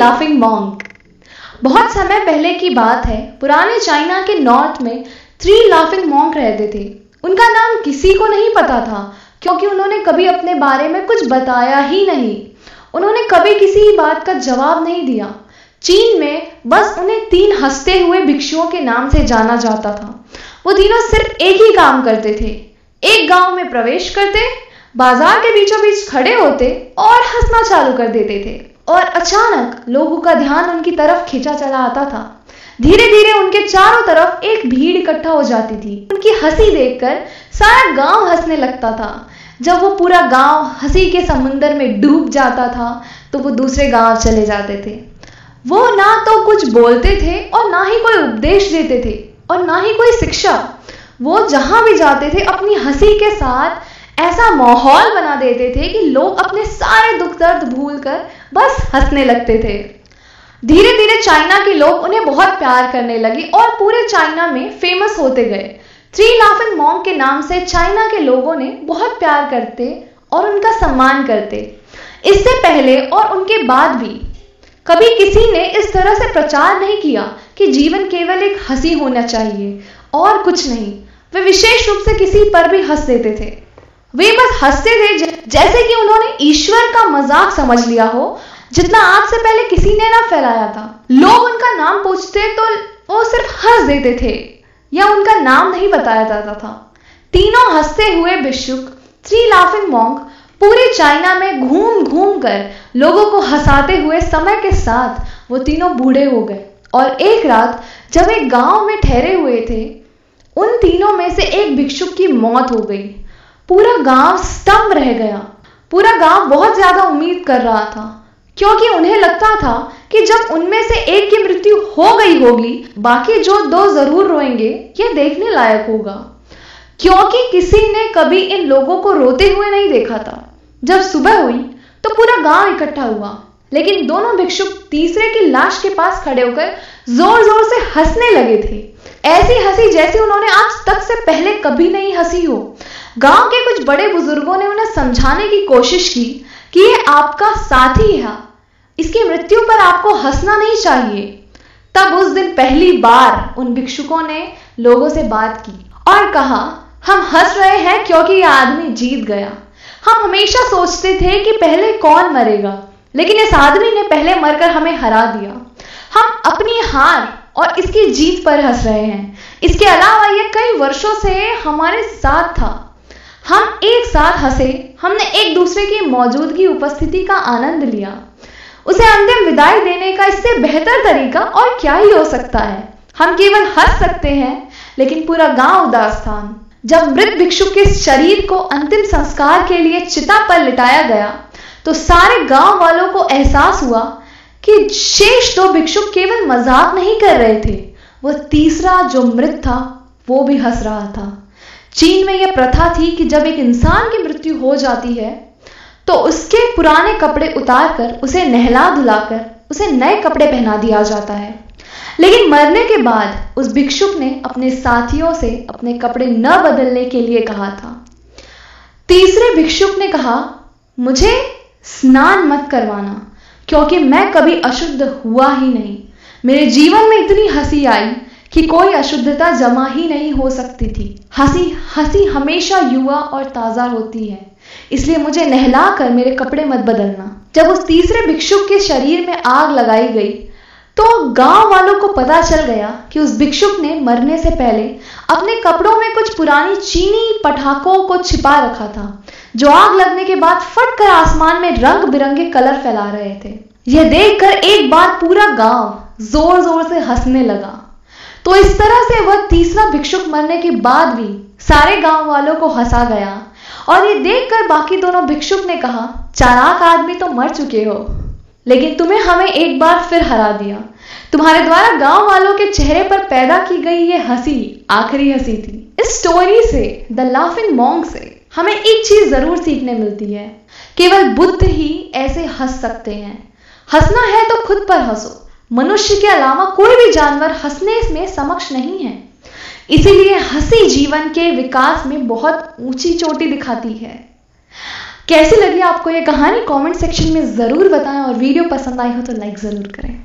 Laughing monk. बहुत समय पहले की बात है, पुराने चाइना के नॉर्थ में 3 लाफिंग मॉन्क रहते थे। उनका नाम किसी को नहीं पता था, क्योंकि उन्होंने कभी अपने बारे में कुछ बताया ही नहीं। उन्होंने कभी किसी बात का जवाब नहीं दिया। चीन में बस उन्हें 3 हंसते हुए भिक्षुओं के नाम से जाना जाता था। वो तीनों सिर्फ एक ही काम करते थे। एक गांव में प्रवेश करते, बाजार के बीचों बीच खड़े होते और हंसना चालू कर देते थे। और अचानक लोगों का ध्यान उनकी तरफ खींचा चला आता था। धीरे धीरे उनके चारों तरफ एक भीड़ इकट्ठा हो जाती थी। उनकी हंसी देखकर सारा गांव हंसने लगता था। जब वो पूरा गांव हंसी के समुंदर में डूब जाता था तो वो दूसरे गांव चले जाते थे। वो ना तो कुछ बोलते थे और ना ही कोई उपदेश देते थे और ना ही कोई शिक्षा। वो जहां भी जाते थे अपनी हंसी के साथ ऐसा माहौल बना देते थे कि लोग अपने सारे दुख दर्द भूलकर बस हंसने लगते थे। धीरे धीरे चाइना के लोग उन्हें बहुत प्यार करने लगे और पूरे चाइना में फेमस होते गए। 3 लाफिंग मॉन्क के नाम से चाइना के लोगों ने बहुत प्यार करते और उनका सम्मान करते। इससे पहले और उनके बाद भी कभी किसी ने इस तरह से प्रचार नहीं किया कि जीवन केवल एक हंसी होना चाहिए और कुछ नहीं। वे विशेष रूप से किसी पर भी हंस देते थे। वे बस हंसते थे जैसे कि उन्होंने ईश्वर का मजाक समझ लिया हो, जितना आज से पहले किसी ने ना फैलाया था। लोग उनका नाम पूछते तो वो सिर्फ हंस देते थे या उनका नाम नहीं बताया जाता था। तीनों हंसते हुए भिक्षुक 3 लाफिंग मॉन्क पूरे चाइना में घूम घूम कर लोगों को हंसाते हुए समय के साथ वो तीनों बूढ़े हो गए। और एक रात जब एक गांव में ठहरे हुए थे, उन तीनों में से एक भिक्षुक की मौत हो गई। पूरा गांव स्तंभ रह गया। पूरा गांव बहुत ज्यादा उम्मीद कर रहा था, क्योंकि उन्हें लगता था कि जब उनमें से एक की मृत्यु हो गई होगी, बाकी जो 2 जरूर रोएंगे। यह देखने लायक होगा, क्योंकि किसी ने कभी इन लोगों को रोते हुए नहीं देखा था। जब सुबह हुई तो पूरा गांव इकट्ठा हुआ, लेकिन दोनों भिक्षुक तीसरे की लाश के पास खड़े होकर जोर जोर से हंसने लगे थे। ऐसी हंसी जैसी उन्होंने आज तक से पहले कभी नहीं हंसी हो। गांव के कुछ बड़े बुजुर्गों ने उन्हें समझाने की कोशिश की कि ये आपका साथी है, इसकी मृत्यु पर आपको हंसना नहीं चाहिए। तब उस दिन पहली बार उन भिक्षुकों ने लोगों से बात की और कहा, हम हंस रहे हैं क्योंकि यह आदमी जीत गया। हम हमेशा सोचते थे कि पहले कौन मरेगा, लेकिन इस आदमी ने पहले मरकर हमें हरा दिया। हम अपनी हार और इसकी जीत पर हंस रहे हैं। इसके अलावा यह कई वर्षों से हमारे साथ था। हम एक साथ हंसे, हमने एक दूसरे की मौजूदगी उपस्थिति का आनंद लिया। उसे अंतिम विदाई देने का इससे बेहतर तरीका और क्या ही हो सकता है। हम केवल हंस सकते हैं, लेकिन पूरा गांव उदास था। जब मृत भिक्षुक के शरीर को अंतिम संस्कार के लिए चिता पर लिटाया गया तो सारे गांव वालों को एहसास हुआ कि शेष 2 भिक्षुक केवल मजाक नहीं कर रहे थे, वो तीसरा जो मृत था वो भी हंस रहा था। चीन में यह प्रथा थी कि जब एक इंसान की मृत्यु हो जाती है तो उसके पुराने कपड़े उतारकर उसे नहला धुलाकर उसे नए कपड़े पहना दिया जाता है। लेकिन मरने के बाद उस भिक्षुक ने अपने साथियों से अपने कपड़े न बदलने के लिए कहा था। तीसरे भिक्षुक ने कहा, मुझे स्नान मत करवाना, क्योंकि मैं कभी अशुद्ध हुआ ही नहीं। मेरे जीवन में इतनी हंसी आई कि कोई अशुद्धता जमा ही नहीं हो सकती थी। हंसी हमेशा युवा और ताजा होती है, इसलिए मुझे नहलाकर मेरे कपड़े मत बदलना। जब उस तीसरे भिक्षुक के शरीर में आग लगाई गई तो गांव वालों को पता चल गया कि उस भिक्षुक ने मरने से पहले अपने कपड़ों में कुछ पुरानी चीनी पटाखों को छिपा रखा था, जो आग लगने के बाद फटकर आसमान में रंग बिरंगे कलर फैला रहे थे। यह देखकर एक बार पूरा गांव जोर जोर से हंसने लगा। तो इस तरह से वह तीसरा भिक्षुक मरने के बाद भी सारे गांव वालों को हंसा गया। और ये देखकर बाकी दोनों भिक्षुक ने कहा, चालाक आदमी तो मर चुके हो, लेकिन तुम्हें हमें एक बार फिर हरा दिया। तुम्हारे द्वारा गांव वालों के चेहरे पर पैदा की गई ये हंसी आखिरी हंसी थी। इस स्टोरी से, द लाफिंग मॉन्क से हमें एक चीज जरूर सीखने मिलती है, केवल बुद्ध ही ऐसे हंस सकते हैं। हंसना है तो खुद पर हंसो। मनुष्य के अलावा कोई भी जानवर हंसने में समक्ष नहीं है। इसीलिए हंसी जीवन के विकास में बहुत ऊंची चोटी दिखाती है। कैसी लगी आपको ये कहानी कमेंट सेक्शन में ज़रूर बताएं और वीडियो पसंद आई हो तो लाइक ज़रूर करें।